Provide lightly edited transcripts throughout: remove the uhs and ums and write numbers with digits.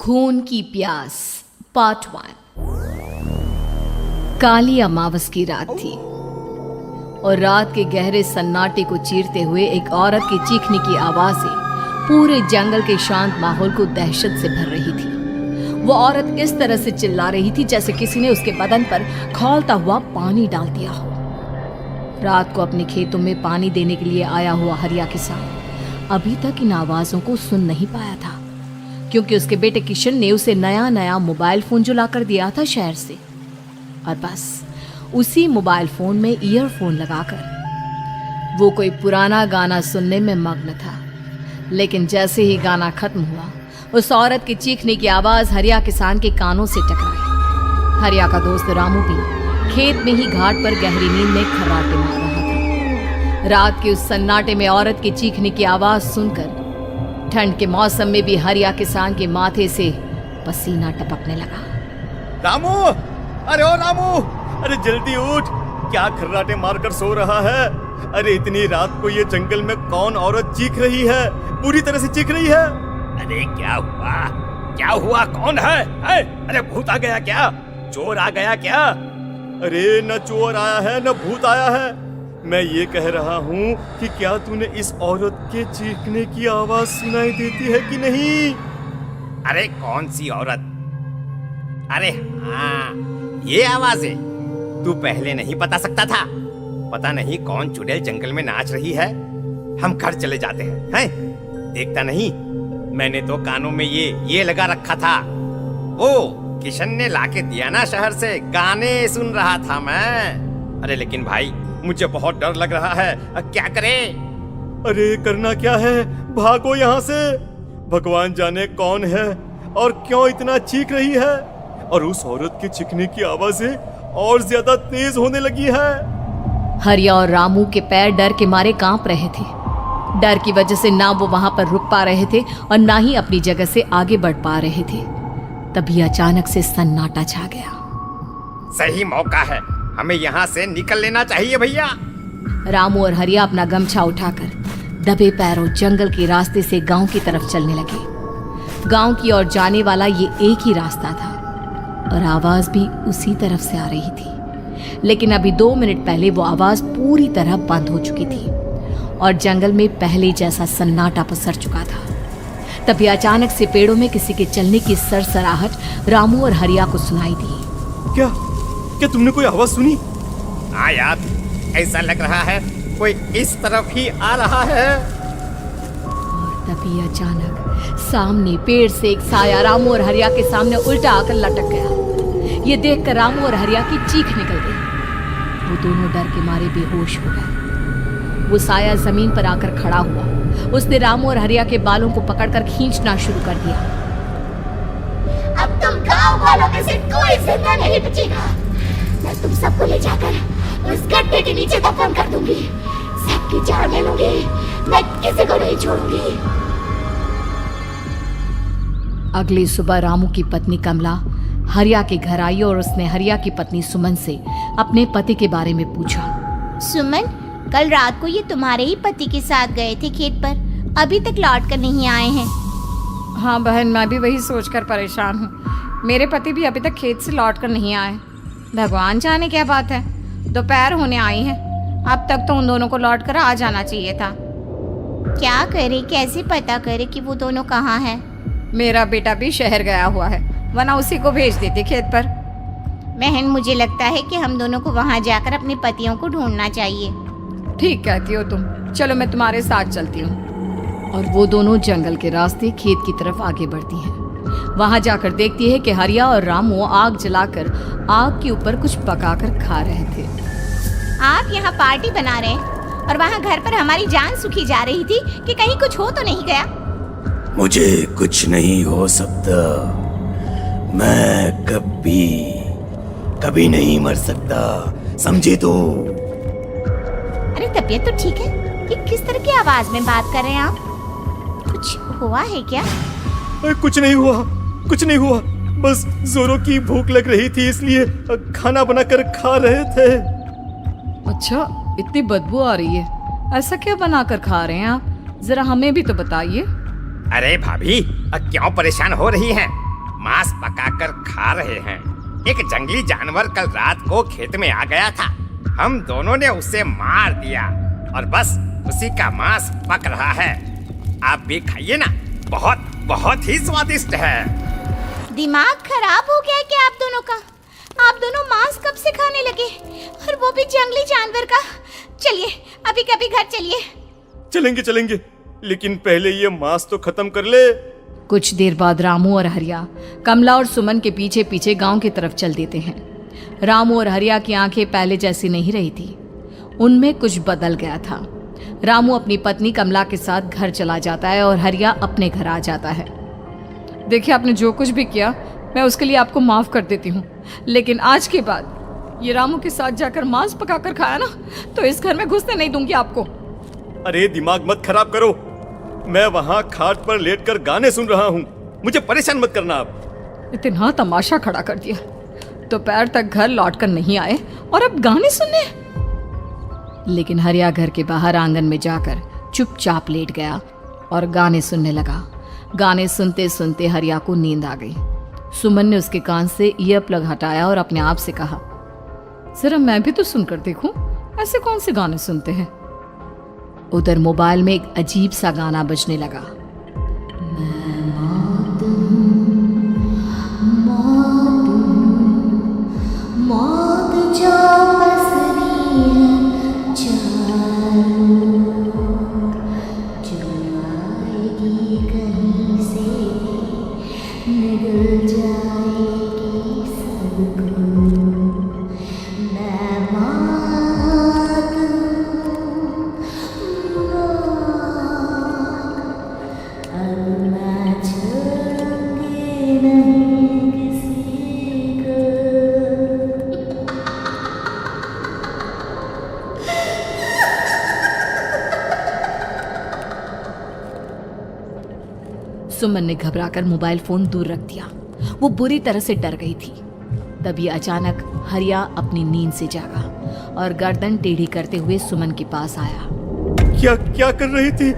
खून की प्यास पार्ट 1। काली अमावस की रात थी और रात के गहरे सन्नाटे को चीरते हुए एक औरत के चीखने की आवाजें पूरे जंगल के शांत माहौल को दहशत से भर रही थी। वो औरत इस तरह से चिल्ला रही थी जैसे किसी ने उसके बदन पर खौलता हुआ पानी डाल दिया हो। रात को अपने खेतों में पानी देने के लिए आया हुआ हरिया किसान अभी तक इन आवाजों को सुन नहीं पाया था, क्योंकि उसके बेटे किशन ने उसे नया नया मोबाइल फोन जो लाकर दिया था शहर से, और बस उसी मोबाइल फोन में ईयरफोन लगाकर वो कोई पुराना गाना सुनने में मग्न था। लेकिन जैसे ही गाना खत्म हुआ, उस औरत की चीखने की आवाज हरिया किसान के कानों से टकराई। हरिया का दोस्त रामू भी खेत में ही घाट पर गहरी नींद में खर्राटे मार रहा था। रात के उस सन्नाटे में औरत की चीखने की आवाज सुनकर ठंड के मौसम में भी हरिया किसान के माथे से पसीना टपकने लगा। रामू, अरे ओ रामू, अरे जल्दी उठ, क्या खर्राटे मारकर सो रहा है? अरे इतनी रात को ये जंगल में कौन औरत चीख रही है? पूरी तरह से चीख रही है। अरे क्या हुआ? क्या हुआ? कौन है? अरे भूत आ गया क्या? चोर आ गया क्या? अरे न चोर आया है न भूत आया है। मैं ये कह रहा हूँ कि क्या तूने इस औरत के चीखने की आवाज सुनाई देती है कि नहीं? अरे कौन सी औरत? अरे हाँ, ये आवाजें तू पहले नहीं बता सकता था? पता नहीं कौन चुड़ैल जंगल में नाच रही है। हम घर चले जाते हैं? देखता नहीं, मैंने तो कानों में ये लगा रखा था। ओ किशन ने लाके दिया ना शहर से, गाने सुन रहा था मैं। अरे लेकिन भाई मुझे बहुत डर लग रहा है, क्या करें? अरे करना क्या है, भागो यहाँ से। भगवान जाने कौन है और क्यों इतना चीख रही है, और उस औरत के चीखने की आवाजें और ज्यादा तेज होने लगी है। हरिया और रामू के पैर डर के मारे कांप रहे थे। डर की वजह से ना वो वहां पर रुक पा रहे थे और ना ही अपनी जगह से आगे बढ़ पा रहे थे। तभी अचानक से सन्नाटा छा गया। सही मौका है, हमें यहाँ से निकल लेना चाहिए भैया। रामू और हरिया अपना गमछा उठाकर दबे पैरों जंगल के रास्ते से गांव की तरफ चलने लगे। गांव की ओर जाने वाला ये एक ही रास्ता था और आवाज भी उसी तरफ से आ रही थी। लेकिन अभी 2 मिनट पहले वो आवाज पूरी तरह बंद हो चुकी थी और जंगल में पहले जैसा सन्नाटा पसर चुका था। तभी अचानक से पेड़ों में किसी के चलने की सरसराहट रामू और हरिया को सुनाई दी। क्या तुमने कोई आवाज सुनी? हाँ यार, ऐसा लग रहा है कोई इस तरफ ही आ रहा है। और तभी अचानक सामने पेड़ से एक साया रामू और हरिया के सामने उल्टा आकर लटक गया। ये देखकर रामू और हरिया की चीख निकल गई। वो दोनों डर के मारे बेहोश हो गए। वो साया जमीन पर आकर खड़ा हुआ। उसने रामू और हरिया के बालों को पकड़कर खींचना शुरू कर दिया। अब तुम गांव वालों में से कोई जिंदा नहीं बचेगा। मैं तुम सबको ले जाकर उस गड्ढे के नीचे दफन कर दूंगी। सबकी जान ले लूंगी, मैं किसी को नहीं छोड़ूंगी। अगली सुबह रामू की पत्नी कमला हरिया के घर आई और उसने हरिया की पत्नी सुमन से अपने पति के बारे में पूछा। सुमन, कल रात को ये तुम्हारे ही पति के साथ गए थे खेत पर, अभी तक लौट कर नहीं आए हैं। हाँ बहन, मैं भी वही सोचकर परेशान हूँ। मेरे पति भी अभी तक खेत से लौट कर नहीं आए। भगवान जाने क्या बात है, दोपहर होने आई है। अब तक तो उन दोनों को लौट कर आ जाना चाहिए था। क्या करे, कैसे पता करे कि वो दोनों कहाँ हैं? मेरा बेटा भी शहर गया हुआ है, वरना उसी को भेज देते खेत पर। बहन, मुझे लगता है कि हम दोनों को वहाँ जाकर अपने पतियों को ढूंढना चाहिए। ठीक कहती हो तुम, चलो मैं तुम्हारे साथ चलती हूँ। और वो दोनों जंगल के रास्ते खेत की तरफ आगे बढ़ती हैं। वहां जाकर देखती है कि हरिया और रामू आग जलाकर आग के ऊपर कुछ पकाकर खा रहे थे। आप यहाँ पार्टी बना रहे हैं और वहाँ घर पर हमारी जान सुखी जा रही थी कि कहीं कुछ हो तो नहीं गया? मुझे कुछ नहीं हो सकता, मैं कभी नहीं मर सकता, समझे तो? अरे तबीयत तो ठीक है, ये किस तरह की आवाज में बात कर रहे हैं आप? कुछ हुआ है क्या? कुछ नहीं हुआ, बस जोरों की भूख लग रही थी, इसलिए खाना बनाकर खा रहे थे। अच्छा, इतनी बदबू आ रही है, ऐसा क्या बनाकर खा रहे हैं आप? जरा हमें भी तो बताइए। अरे भाभी, क्यों परेशान हो रही हैं? मांस पकाकर खा रहे हैं। एक जंगली जानवर कल रात को खेत में आ गया था। हम दोनों ने उसे मार दिया और बस उसी का मांस पक रहा है। आप भी खाइए ना, बहुत बहुत ही स्वादिष्ट है। दिमाग खराब हो गया है क्या आप दोनों का? आप दोनों मांस कब से खाने लगे, और वो भी जंगली जानवर का? चलिए अभी कभी घर चलिए। चलेंगे चलेंगे, लेकिन पहले ये मांस तो खत्म कर ले। कुछ देर बाद रामू और हरिया कमला और सुमन के पीछे पीछे गांव की तरफ चल देते हैं। रामू और हरिया की आंखें पहले जैसी नहीं रही थी, उनमें कुछ बदल गया था। रामू अपनी पत्नी कमला के साथ घर चला जाता है और हरिया अपने घर आ जाता है। देखिए, आपने जो कुछ भी किया मैं उसके लिए आपको माफ़ कर देती हूँ, लेकिन आज के बाद ये रामू के साथ जाकर मांस पकाकर खाया ना, तो इस घर में घुसने नहीं दूंगी आपको। अरे दिमाग मत खराब करो, मैं वहां खाट पर लेटकर गाने सुन रहा हूँ, मुझे परेशान मत करना आप। इतना तमाशा खड़ा कर दिया, दोपहर तक घर लौटकर नहीं आए और अब गाने सुनने। लेकिन हरिया घर के बाहर आंगन में जाकर चुपचाप लेट गया और गाने सुनने लगा। गाने सुनते सुनते हरिया को नींद आ गई। सुमन ने उसके कान से ईयर प्लग हटाया और अपने आप से कहा, जरा मैं भी तो सुनकर देखूं, ऐसे कौन से गाने सुनते हैं। उधर मोबाइल में एक अजीब सा गाना बजने लगा। सुमन ने घबराकर मोबाइल फोन दूर रख दिया। वो बुरी तरह से डर गई थी। तभी अचानक हरिया अपनी नींद से जागा और गर्दन टेढ़ी करते हुए सुमन के पास आया। क्या क्या कर रही थी?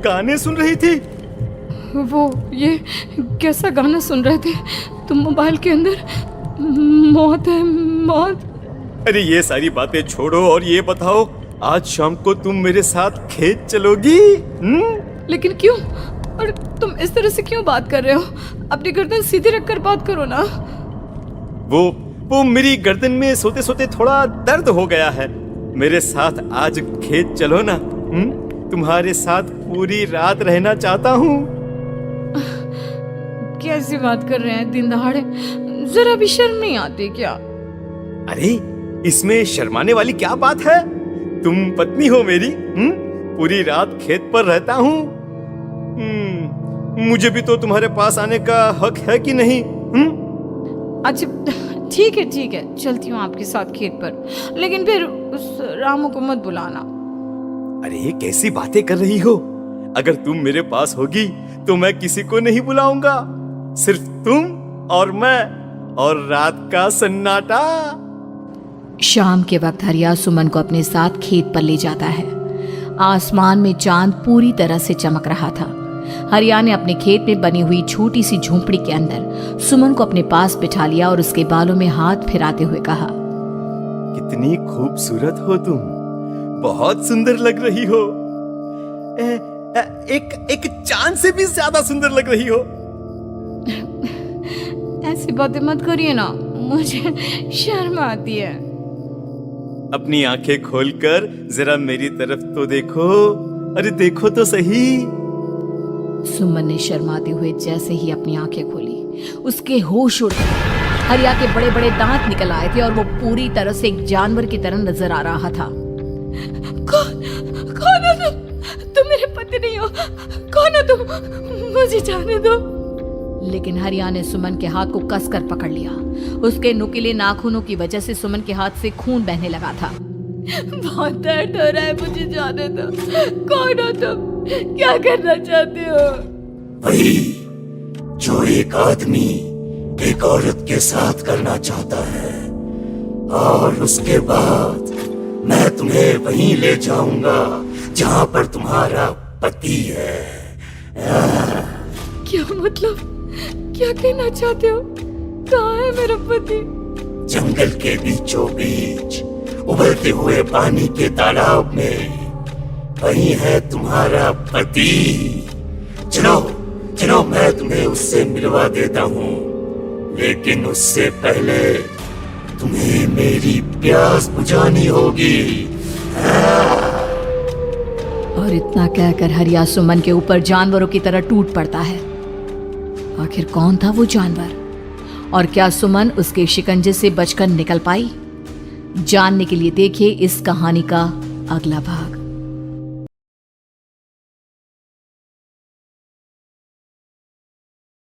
गाने सुन रही थी? वो ये कैसा गाना सुन रहे थे तुम मोबाइल के अंदर? मौत है, मौत। अरे ये सारी बातें छोड़ो और ये बताओ, आज शाम को तुम मेरे साथ खेत चलोगी? लेकिन क्यों? और तुम इस तरह से क्यों बात कर रहे हो? अपनी गर्दन सीधी रखकर बात करो ना। वो मेरी गर्दन में सोते सोते थोड़ा दर्द हो गया है। मेरे साथ आज खेत चलो ना। तुम्हारे साथ पूरी रात रहना चाहता हूँ। कैसी बात कर रहे हैं दिन दहाड़े? जरा भी शर्म नहीं आती क्या? अरे इसमें शर्माने वाली क्या बात है? तुम पत्नी हो मेरी। पूरी रात खेत पर रहता हूँ। मुझे भी तो तुम्हारे पास आने का हक है कि नहीं? अच्छा ठीक है, चलती हूँ आपके साथ खेत पर, लेकिन फिर उस रामू को मत बुलाना। अरे कैसी बातें कर रही हो? अगर तुम मेरे पास होगी तो मैं किसी को नहीं बुलाऊंगा, सिर्फ तुम और मैं और रात का सन्नाटा। शाम के वक्त हरिया सुमन को अपने साथ खेत पर ले जाता है। आसमान में चांद पूरी तरह से चमक रहा था। हरिया ने अपने खेत में बनी हुई छोटी सी झोंपड़ी के अंदर सुमन को अपने पास बिठा लिया और उसके बालों में हाथ फिराते हुए कहा, कितनी खूबसूरत हो तुम, बहुत सुंदर लग रही हो। एक चांद से भी ज्यादा सुंदर लग रही हो। ऐसी बातें मत करिए ना, मुझे शर्म आती है। अपनी आंखें खोलकर जरा मेरी तरफ तो देखो। अरे देखो तो सही। सुमन ने शर्माते हुए जैसे ही अपनी आंखें खोली, उसके होश उड़ गए। हरिया के बड़े बड़े दांत निकल आए थे और वो पूरी तरह से एक जानवर की तरह नजर आ रहा था। कौन हो तुम? तुम मेरे पति नहीं हो। कौन हो तुम? मुझे जाने दो। लेकिन हरिया ने सुमन के हाथ को कसकर पकड़ लिया। उसके नुकीले नाखूनों की वजह से सुमन के हाथ से खून बहने लगा था। बहुत दर्द हो रहा है, मुझे जाने दो। कौन हो तुम? क्या करना चाहते हो? वही जो एक आदमी एक औरत के साथ करना चाहता है, और उसके बाद मैं तुम्हें वहीं ले जाऊंगा जहां पर तुम्हारा पति है। क्या मतलब? क्या कहना चाहते हो? कहाँ है मेरा पति? जंगल के बीचों बीच उबलते हुए पानी के तालाब में वही है तुम्हारा पति। चलो चलो, मैं तुम्हें उससे मिलवा देता हूँ, लेकिन उससे पहले तुम्हें मेरी प्यास बुझानी होगी। और इतना कहकर हरिया सुमन के ऊपर जानवरों की तरह टूट पड़ता है। आखिर कौन था वो जानवर, और क्या सुमन उसके शिकंजे से बचकर निकल पाई? जानने के लिए देखिए इस कहानी का अगला भाग।